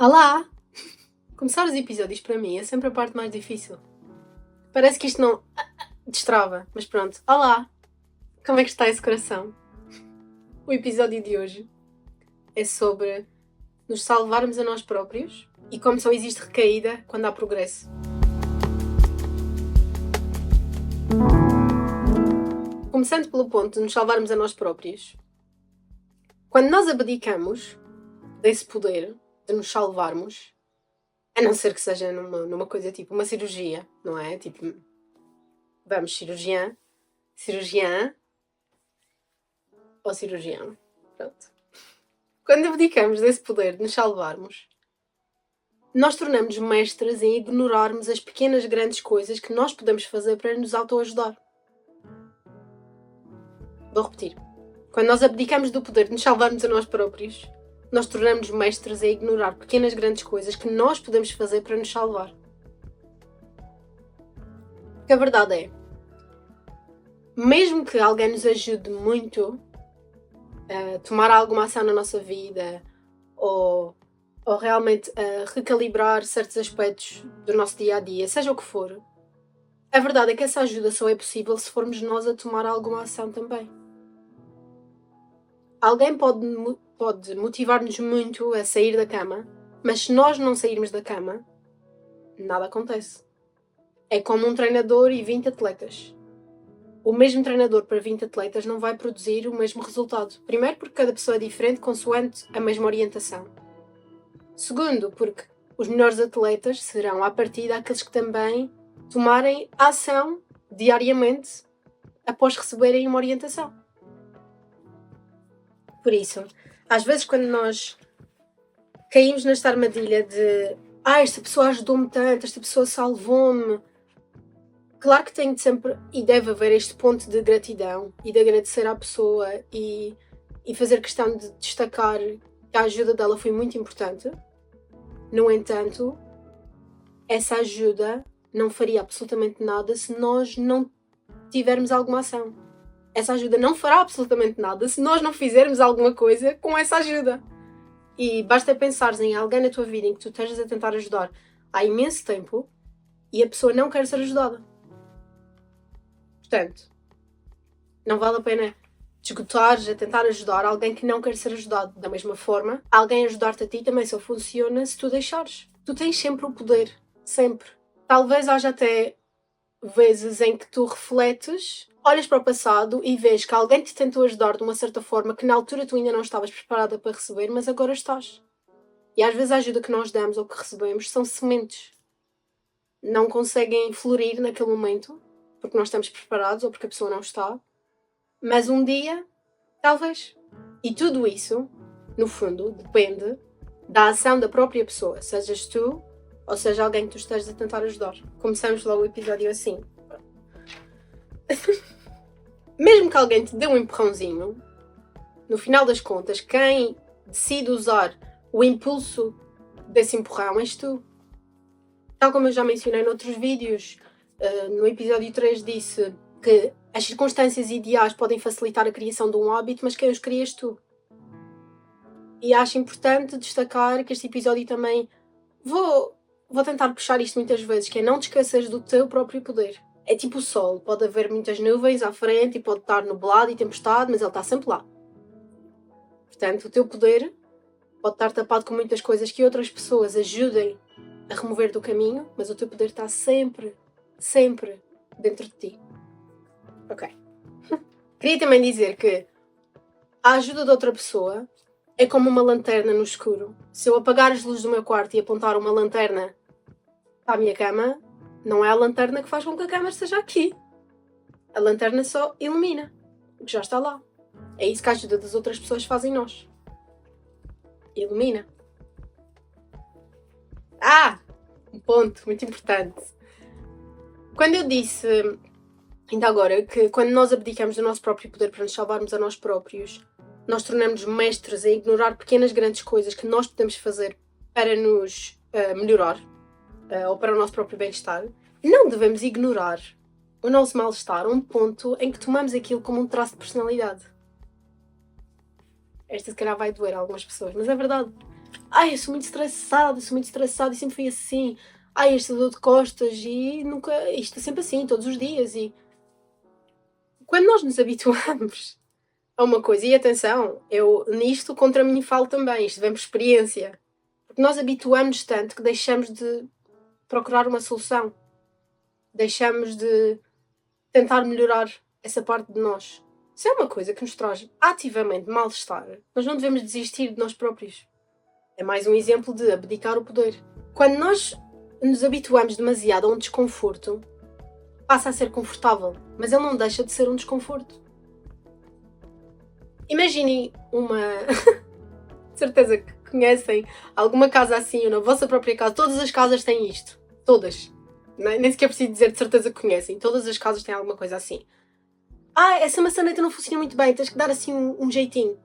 Olá! Começar os episódios para mim é sempre a parte mais difícil. Parece que isto não destrava, mas pronto. Olá! Como é que está esse coração? O episódio de hoje é sobre nos salvarmos a nós próprios e como só existe recaída quando há progresso. Começando pelo ponto de nos salvarmos a nós próprios, quando nós abdicamos desse poder de nos salvarmos, a não ser que seja numa coisa tipo uma cirurgia, não é? Tipo, vamos, cirurgiã ou cirurgião. Pronto. Quando abdicamos desse poder de nos salvarmos, nós tornamos mestres em ignorarmos as pequenas grandes coisas que nós podemos fazer para nos autoajudar. Vou repetir. Quando nós abdicamos do poder de nos salvarmos a nós próprios, nós tornamos mestres em ignorar pequenas grandes coisas que nós podemos fazer para nos salvar. Porque a verdade é, mesmo que alguém nos ajude muito a tomar alguma ação na nossa vida ou realmente a recalibrar certos aspectos do nosso dia-a-dia, seja o que for, a verdade é que essa ajuda só é possível se formos nós a tomar alguma ação também. Alguém pode motivar-nos muito a sair da cama, mas se nós não sairmos da cama, nada acontece. É como um treinador e 20 atletas. O mesmo treinador para 20 atletas não vai produzir o mesmo resultado. Primeiro, porque cada pessoa é diferente consoante a mesma orientação. Segundo, porque os melhores atletas serão, à partida, aqueles que também tomarem ação diariamente após receberem uma orientação. Por isso, às vezes quando nós caímos nesta armadilha de esta pessoa ajudou-me tanto, esta pessoa salvou-me, claro que tem de sempre e deve haver este ponto de gratidão e de agradecer à pessoa e fazer questão de destacar que a ajuda dela foi muito importante. No entanto, essa ajuda não faria absolutamente nada se nós não tivermos alguma ação. Essa ajuda não fará absolutamente nada se nós não fizermos alguma coisa com essa ajuda. E basta pensares em alguém na tua vida em que tu estejas a tentar ajudar há imenso tempo e a pessoa não quer ser ajudada. Portanto, não vale a pena te esgotares a tentar ajudar alguém que não quer ser ajudado. Da mesma forma, alguém ajudar-te a ti também só funciona se tu deixares. Tu tens sempre o poder. Sempre. Talvez haja até vezes em que tu refletes, olhas para o passado e vês que alguém te tentou ajudar de uma certa forma que na altura tu ainda não estavas preparada para receber, mas agora estás. E às vezes a ajuda que nós damos ou que recebemos são sementes. Não conseguem florir naquele momento, porque nós estamos preparados ou porque a pessoa não está. Mas um dia, talvez. E tudo isso, no fundo, depende da ação da própria pessoa. Sejas tu ou seja alguém que tu estejas a tentar ajudar. Começamos logo o episódio assim. Mesmo que alguém te dê um empurrãozinho, no final das contas, quem decide usar o impulso desse empurrão és tu. Tal como eu já mencionei noutros vídeos, no episódio 3 disse que as circunstâncias ideais podem facilitar a criação de um hábito, mas quem os cria és tu. E acho importante destacar que este episódio também... Vou tentar puxar isto muitas vezes, que é não te esqueças do teu próprio poder. É tipo o sol, pode haver muitas nuvens à frente e pode estar nublado e tempestade, mas ele está sempre lá. Portanto, o teu poder pode estar tapado com muitas coisas que outras pessoas ajudem a remover do caminho, mas o teu poder está sempre, sempre dentro de ti. Ok. Queria também dizer que a ajuda de outra pessoa é como uma lanterna no escuro. Se eu apagar as luzes do meu quarto e apontar uma lanterna para a minha cama, não é a lanterna que faz com que a cama esteja aqui. A lanterna só ilumina o que já está lá. É isso que a ajuda das outras pessoas faz em nós. Ilumina. Um ponto muito importante. Quando eu disse, ainda agora, que quando nós abdicamos do nosso próprio poder para nos salvarmos a nós próprios, nós tornamos mestres a ignorar pequenas grandes coisas que nós podemos fazer para nos melhorar ou para o nosso próprio bem-estar, não devemos ignorar o nosso mal-estar a um ponto em que tomamos aquilo como um traço de personalidade. Esta se calhar vai doer a algumas pessoas, mas é verdade. Ai, eu sou muito estressada e sempre fui assim. Ai, esta dor de costas e nunca... Isto é sempre assim, todos os dias. E quando nós nos habituamos a uma coisa, e atenção, eu nisto contra mim falo também, isto vem por experiência. Porque nós habituamos tanto que deixamos de procurar uma solução. Deixamos de tentar melhorar essa parte de nós. Se é uma coisa que nos traz ativamente mal-estar, nós não devemos desistir de nós próprios. É mais um exemplo de abdicar o poder. Quando nós nos habituamos demasiado a um desconforto, passa a ser confortável, mas ele não deixa de ser um desconforto. Imaginem uma... de certeza que conhecem alguma casa assim, ou na vossa própria casa. Todas as casas têm isto. Todas. Nem sequer preciso dizer de certeza que conhecem. Todas as casas têm alguma coisa assim. Ah, essa maçaneta não funciona muito bem. Tens que dar assim um jeitinho.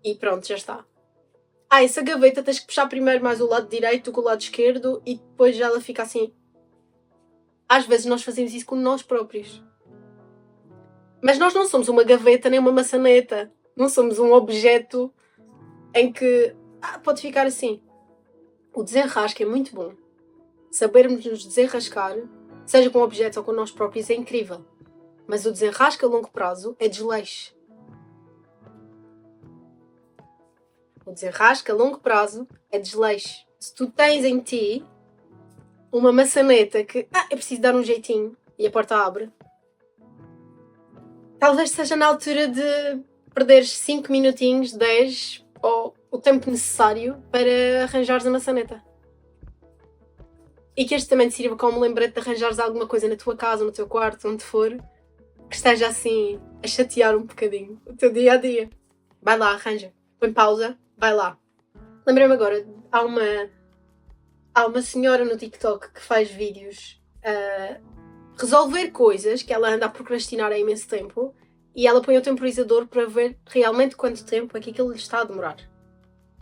E pronto, já está. Ah, essa gaveta tens que puxar primeiro mais o lado direito do que o lado esquerdo e depois ela fica assim. Às vezes nós fazemos isso com nós próprios. Mas nós não somos uma gaveta nem uma maçaneta. Não somos um objeto em que pode ficar assim. O desenrasque é muito bom. Sabermos nos desenrascar, seja com objetos ou com nós próprios, é incrível. Mas o desenrasque a longo prazo é desleixo. O desenrasque a longo prazo é desleixo. Se tu tens em ti uma maçaneta que eu preciso dar um jeitinho e a porta abre, talvez seja na altura de perderes 5 minutinhos, 10 ou o tempo necessário para arranjares a maçaneta. E que este também te sirva como lembrete de arranjares alguma coisa na tua casa, no teu quarto, onde for, que esteja assim a chatear um bocadinho o teu dia a dia. Vai lá, arranja. Põe pausa, vai lá. Lembrei-me agora, há uma senhora no TikTok que faz vídeos a resolver coisas que ela anda a procrastinar há imenso tempo e ela põe o temporizador para ver realmente quanto tempo é que aquilo lhe está a demorar.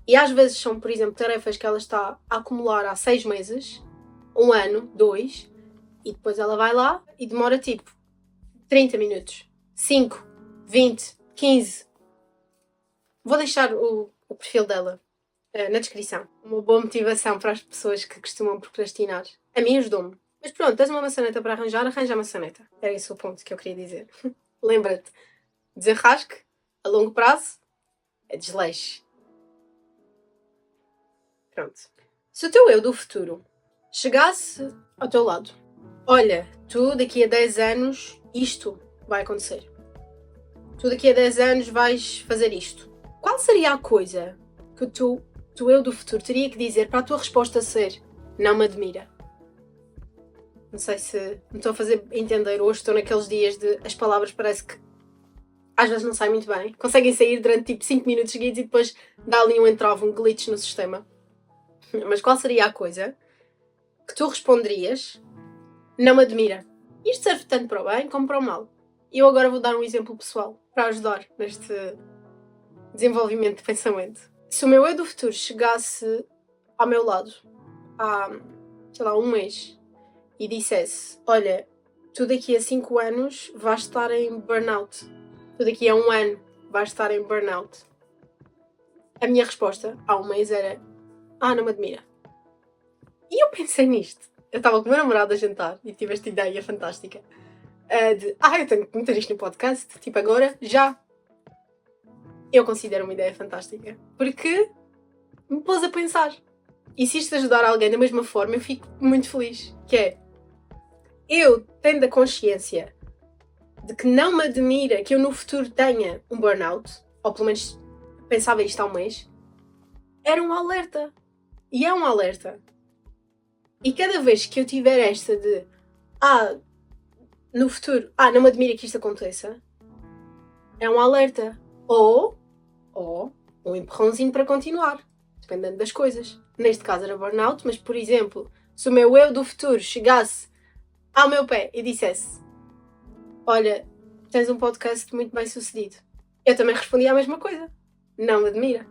E às vezes são, por exemplo, tarefas que ela está a acumular há 6 meses, 1 ano, 2, e depois ela vai lá e demora tipo 30 minutos, 5, 20, 15. Vou deixar o perfil dela na descrição. Uma boa motivação para as pessoas que costumam procrastinar. A mim ajudou-me. Mas pronto, tens uma maçaneta para arranjar, arranja a maçaneta. Era esse o ponto que eu queria dizer. Lembra-te, desenrasque, a longo prazo, é desleixo. Pronto. Se o teu eu do futuro chegasse ao teu lado, olha, tu daqui a 10 anos isto vai acontecer. Tu daqui a 10 anos vais fazer isto. Qual seria a coisa que o teu eu do futuro teria que dizer para a tua resposta ser não me admira? Não sei se me estou a fazer entender. Hoje estou naqueles dias de as palavras parece que às vezes não saem muito bem. Conseguem sair durante tipo 5 minutos seguidos e depois dá ali um entrave, um glitch no sistema. Mas qual seria a coisa que tu responderias não me admira? Isto serve tanto para o bem como para o mal. E eu agora vou dar um exemplo pessoal para ajudar neste desenvolvimento de pensamento. Se o meu eu do futuro chegasse ao meu lado há, sei lá, 1 mês e dissesse, olha, tu daqui a 5 anos vais estar em burnout. Tu daqui a 1 ano vais estar em burnout. A minha resposta há 1 mês era, não me admira. E eu pensei nisto. Eu estava com o meu namorado a jantar e tive esta ideia fantástica. Eu tenho que meter isto no podcast, tipo agora, já. Eu considero uma ideia fantástica. Porque me pôs a pensar. E se isto ajudar alguém da mesma forma, eu fico muito feliz. Que é, eu tendo a consciência de que não me admira que eu no futuro tenha um burnout, ou pelo menos pensava isto há 1 mês, era um alerta. E é um alerta. E cada vez que eu tiver esta de no futuro, não me admira que isto aconteça, é um alerta. Ou um empurrãozinho para continuar, dependendo das coisas. Neste caso era burnout, mas por exemplo, se o meu eu do futuro chegasse ao meu pé e dissesse, olha, tens um podcast muito bem sucedido, eu também respondia a mesma coisa. Não me admira.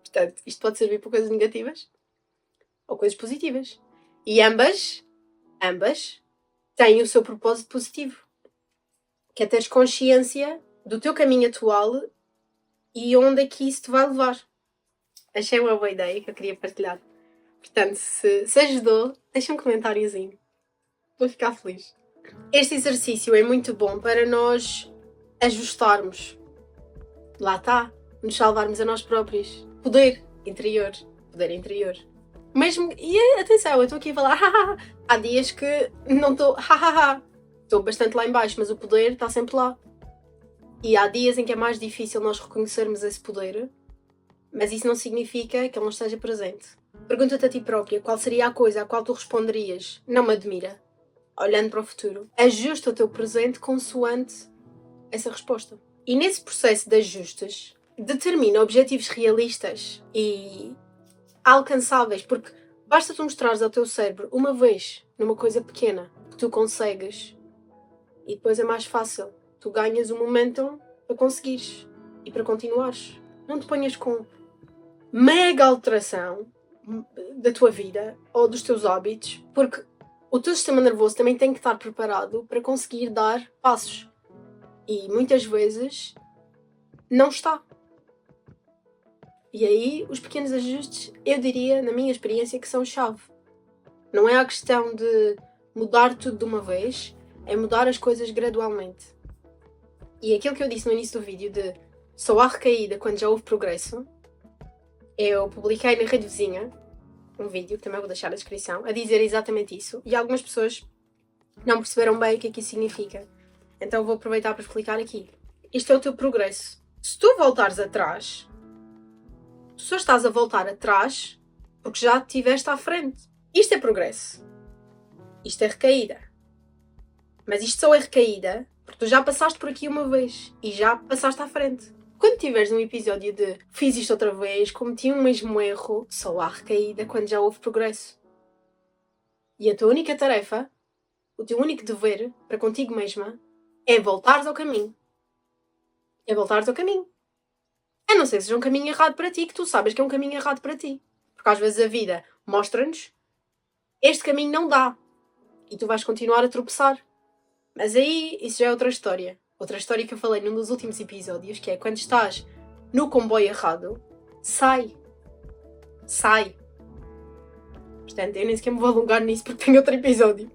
Portanto, isto pode servir para coisas negativas ou coisas positivas. E ambas têm o seu propósito positivo, que é teres consciência do teu caminho atual e onde é que isso te vai levar. Achei uma boa ideia que eu queria partilhar. Portanto, se ajudou, deixa um comentáriozinho. Vou ficar feliz. Este exercício é muito bom para nós ajustarmos. Lá está. Nos salvarmos a nós próprios. Poder interior. Poder interior. Mesmo. E atenção, eu estou aqui a falar. Há dias que não estou. Estou bastante lá em baixo, mas o poder está sempre lá. E há dias em que é mais difícil nós reconhecermos esse poder, mas isso não significa que ele não esteja presente. Pergunta-te a ti própria qual seria a coisa a qual tu responderias: não me admira. Olhando para o futuro. Ajusta o teu presente consoante essa resposta. E nesse processo de ajustes, determina objetivos realistas e alcançáveis, porque basta tu mostrares ao teu cérebro uma vez numa coisa pequena que tu consegues e depois é mais fácil. Tu ganhas o momentum para conseguires e para continuares. Não te ponhas com mega alteração da tua vida ou dos teus hábitos, porque o teu sistema nervoso também tem que estar preparado para conseguir dar passos. E muitas vezes não está. E aí os pequenos ajustes, eu diria, na minha experiência, que são chave. Não é a questão de mudar tudo de uma vez, é mudar as coisas gradualmente. E aquilo que eu disse no início do vídeo de só há recaída quando já houve progresso, eu publiquei na rede vizinha um vídeo, que também vou deixar na descrição, a dizer exatamente isso. E algumas pessoas não perceberam bem o que é que isso significa. Então vou aproveitar para explicar aqui. Isto é o teu progresso. Se tu voltares atrás, tu só estás a voltar atrás porque já te estiveste à frente. Isto é progresso. Isto é recaída. Mas isto só é recaída porque tu já passaste por aqui uma vez e já passaste à frente. Quando tiveres um episódio de fiz isto outra vez, cometi um mesmo erro, só há recaída quando já houve progresso. E a tua única tarefa, o teu único dever para contigo mesma é voltares ao caminho. É voltares ao caminho. A não ser que seja um caminho errado para ti, que tu sabes que é um caminho errado para ti. Porque às vezes a vida mostra-nos este caminho não dá. E tu vais continuar a tropeçar. Mas aí, isso já é outra história. Outra história que eu falei num dos últimos episódios, que é quando estás no comboio errado, sai. Sai. Portanto, eu nem sequer me vou alongar nisso porque tenho outro episódio.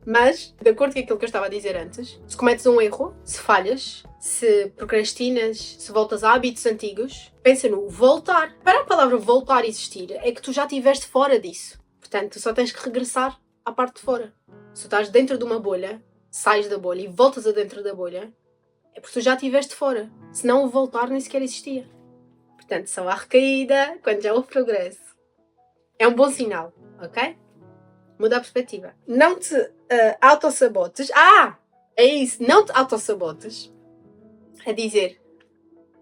Mas, de acordo com aquilo que eu estava a dizer antes, se cometes um erro, se falhas, se procrastinas, se voltas a hábitos antigos, pensa no voltar. Para a palavra voltar existir, é que tu já estiveste fora disso. Portanto, tu só tens que regressar à parte de fora. Se tu estás dentro de uma bolha, sais da bolha e voltas a dentro da bolha, é porque tu já estiveste fora. Senão o voltar nem sequer existia. Portanto, só há recaída quando já houve progresso. É um bom sinal, ok? Muda a perspectiva. Não te autossabotes. É isso. Não te autossabotes a dizer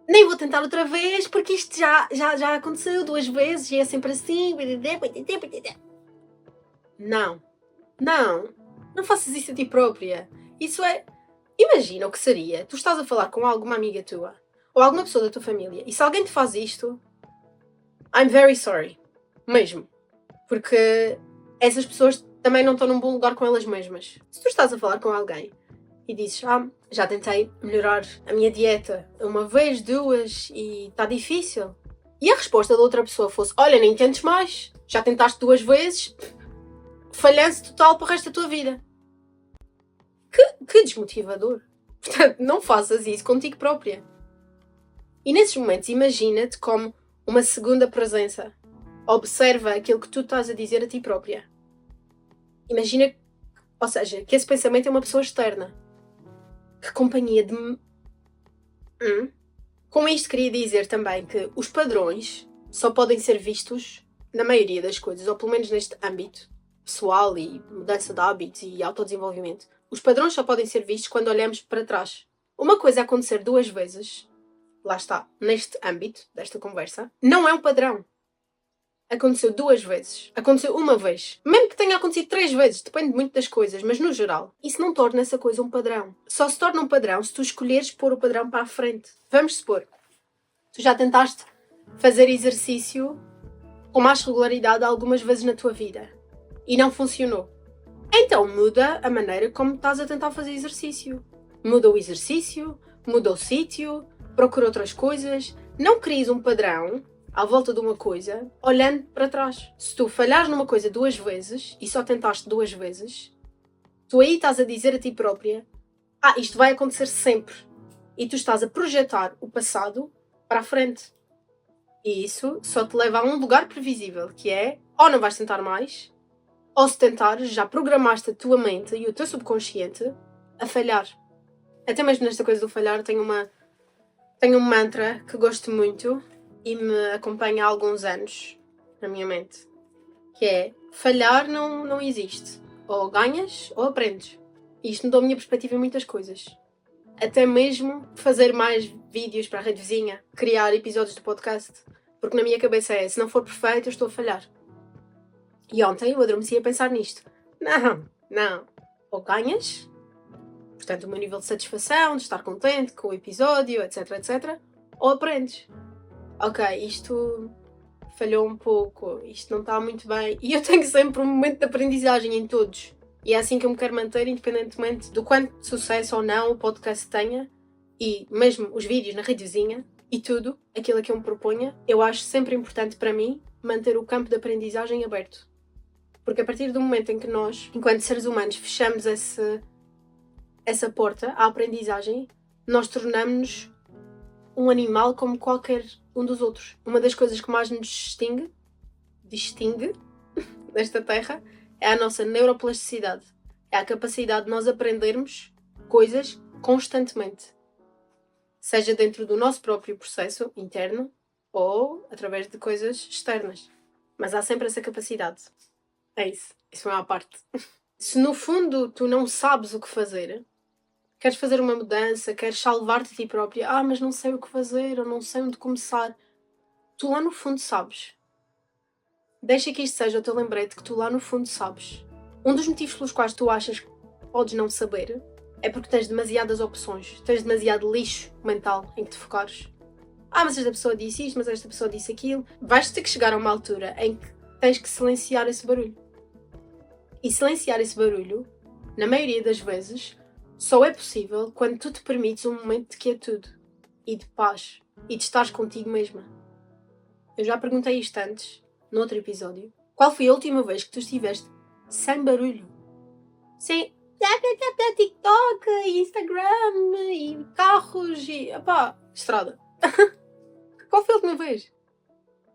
nem vou tentar outra vez porque isto já aconteceu 2 vezes e é sempre assim. Não. Não faças isso a ti própria. Isso é... Imagina o que seria. Tu estás a falar com alguma amiga tua ou alguma pessoa da tua família e se alguém te faz isto, I'm very sorry. Mesmo. Porque essas pessoas também não estão num bom lugar com elas mesmas. Se tu estás a falar com alguém e dizes já tentei melhorar a minha dieta 1 vez, 2 e está difícil. E a resposta da outra pessoa fosse olha, nem tentes mais. Já tentaste 2 vezes... falhança total para o resto da tua vida. Que desmotivador. Portanto, não faças isso contigo própria. E nesses momentos, imagina-te como uma segunda presença. Observa aquilo que tu estás a dizer a ti própria. Imagina, ou seja, que esse pensamento é uma pessoa externa. Que companhia de... Com isto queria dizer também que os padrões só podem ser vistos na maioria das coisas, ou pelo menos neste âmbito pessoal e mudança de hábitos e autodesenvolvimento. Os padrões só podem ser vistos quando olhamos para trás. Uma coisa a acontecer 2 vezes, lá está, neste âmbito desta conversa, não é um padrão. Aconteceu 2 vezes. Aconteceu 1 vez. Mesmo que tenha acontecido 3 vezes, depende muito das coisas, mas no geral, isso não torna essa coisa um padrão. Só se torna um padrão se tu escolheres pôr o padrão para a frente. Vamos supor, tu já tentaste fazer exercício com mais regularidade algumas vezes na tua vida e não funcionou. Então muda a maneira como estás a tentar fazer exercício. Muda o exercício, muda o sítio, procura outras coisas. Não cries um padrão à volta de uma coisa, olhando para trás. Se tu falhares numa coisa 2 vezes, e só tentaste 2 vezes, tu aí estás a dizer a ti própria, isto vai acontecer sempre. E tu estás a projetar o passado para a frente. E isso só te leva a um lugar previsível, que é, ou não vais tentar mais, ou se tentares, já programaste a tua mente e o teu subconsciente a falhar. Até mesmo nesta coisa do falhar, tenho um mantra que gosto muito e me acompanha há alguns anos na minha mente, que é, falhar não existe. Ou ganhas ou aprendes. E isto mudou a minha perspectiva em muitas coisas. Até mesmo fazer mais vídeos para a rede vizinha, criar episódios de podcast. Porque na minha cabeça se não for perfeito, eu estou a falhar. E ontem eu adormeci a pensar nisto. Não. Ou ganhas, portanto o meu nível de satisfação, de estar contente com o episódio, etc, ou aprendes. Ok, isto falhou um pouco, isto não está muito bem. E eu tenho sempre um momento de aprendizagem em todos. E é assim que eu me quero manter, independentemente do quanto sucesso ou não o podcast tenha, e mesmo os vídeos na rede vizinha, e tudo, aquilo a que eu me proponha, eu acho sempre importante para mim manter o campo de aprendizagem aberto. Porque a partir do momento em que nós, enquanto seres humanos, fechamos essa porta à aprendizagem, nós tornamos-nos um animal como qualquer um dos outros. Uma das coisas que mais nos distingue desta terra é a nossa neuroplasticidade. É a capacidade de nós aprendermos coisas constantemente. Seja dentro do nosso próprio processo interno ou através de coisas externas. Mas há sempre essa capacidade. É isso. Isso é uma parte. Se no fundo tu não sabes o que fazer, queres fazer uma mudança, queres salvar-te a ti própria, mas não sei o que fazer, ou não sei onde começar, tu lá no fundo sabes. Deixa que isto seja o teu lembrete que tu lá no fundo sabes. Um dos motivos pelos quais tu achas que podes não saber é porque tens demasiadas opções, tens demasiado lixo mental em que te focares. Mas esta pessoa disse isto, mas esta pessoa disse aquilo. Vais ter que chegar a uma altura em que tens que silenciar esse barulho. E silenciar esse barulho, na maioria das vezes, só é possível quando tu te permites um momento de quietude e de paz e de estares contigo mesma. Eu já perguntei isto antes, noutro episódio. Qual foi a última vez que tu estiveste sem barulho? Sem TikTok, Instagram e carros e estrada. Qual foi a última vez?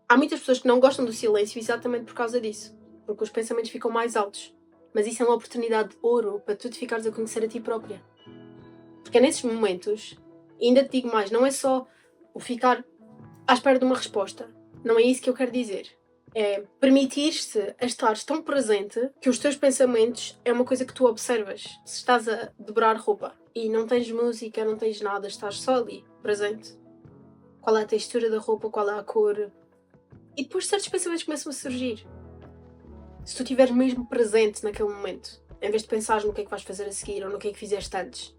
Há muitas pessoas que não gostam do silêncio exatamente por causa disso. Porque os pensamentos ficam mais altos. Mas isso é uma oportunidade de ouro para tu te ficares a conhecer a ti própria. Porque é nesses momentos, e ainda te digo mais, não é só o ficar à espera de uma resposta. Não é isso que eu quero dizer. É permitir-te a estares tão presente que os teus pensamentos é uma coisa que tu observas. Se estás a dobrar roupa e não tens música, não tens nada, estás só ali, presente. Qual é a textura da roupa, qual é a cor. E depois certos pensamentos começam a surgir. Se tu estiveres mesmo presente naquele momento, em vez de pensares no que é que vais fazer a seguir ou no que é que fizeste antes,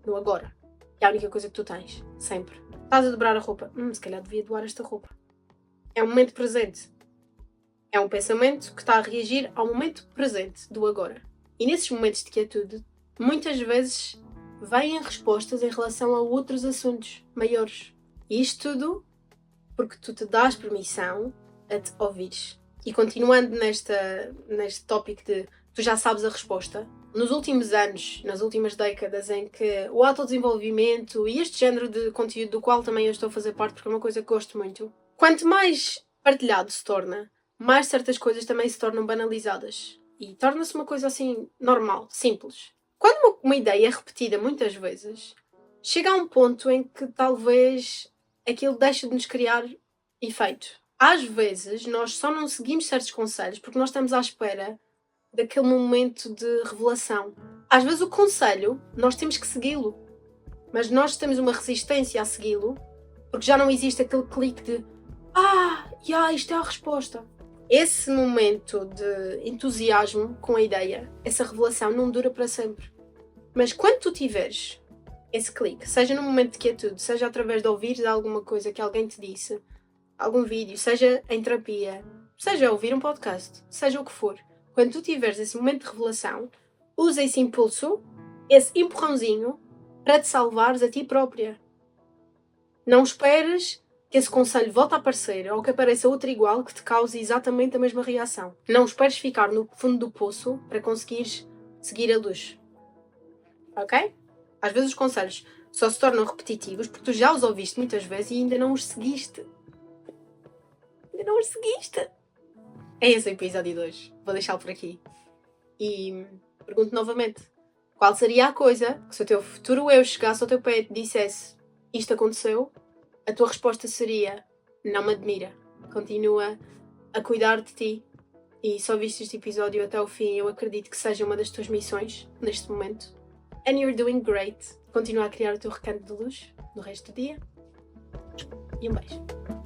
no agora, que é a única coisa que tu tens, sempre. Estás a dobrar a roupa, se calhar devia doar esta roupa. É um momento presente. É um pensamento que está a reagir ao momento presente do agora. E nesses momentos de quietude, muitas vezes vêm respostas em relação a outros assuntos maiores. E isto tudo porque tu te dás permissão a te ouvires. E continuando neste tópico de tu já sabes a resposta, nos últimos anos, nas últimas décadas em que o autodesenvolvimento e este género de conteúdo do qual também eu estou a fazer parte porque é uma coisa que gosto muito, quanto mais partilhado se torna, mais certas coisas também se tornam banalizadas. E torna-se uma coisa assim normal, simples. Quando uma ideia é repetida muitas vezes, chega a um ponto em que talvez aquilo deixa de nos criar efeito. Às vezes, nós só não seguimos certos conselhos porque nós estamos à espera daquele momento de revelação. Às vezes o conselho, nós temos que segui-lo, mas nós temos uma resistência a segui-lo porque já não existe aquele clique de isto é a resposta. Esse momento de entusiasmo com a ideia, essa revelação não dura para sempre. Mas quando tu tiveres esse clique, seja no momento de quietude, seja através de ouvires alguma coisa que alguém te disse, algum vídeo, seja em terapia, seja ouvir um podcast, seja o que for, quando tu tiveres esse momento de revelação, usa esse impulso, esse empurrãozinho, para te salvares a ti própria. Não esperes que esse conselho volte a aparecer ou que apareça outro igual que te cause exatamente a mesma reação. Não esperes ficar no fundo do poço para conseguires seguir a luz. Ok? Às vezes os conselhos só se tornam repetitivos porque tu já os ouviste muitas vezes e ainda não os seguiste. É esse o episódio 2. Vou deixá-lo por aqui. E pergunto novamente. Qual seria a coisa que se o teu futuro eu chegasse ao teu pé e te dissesse isto aconteceu, a tua resposta seria não me admira. Continua a cuidar de ti. E só viste este episódio até ao fim, eu acredito que seja uma das tuas missões neste momento. And you're doing great. Continua a criar o teu recanto de luz no resto do dia. E um beijo.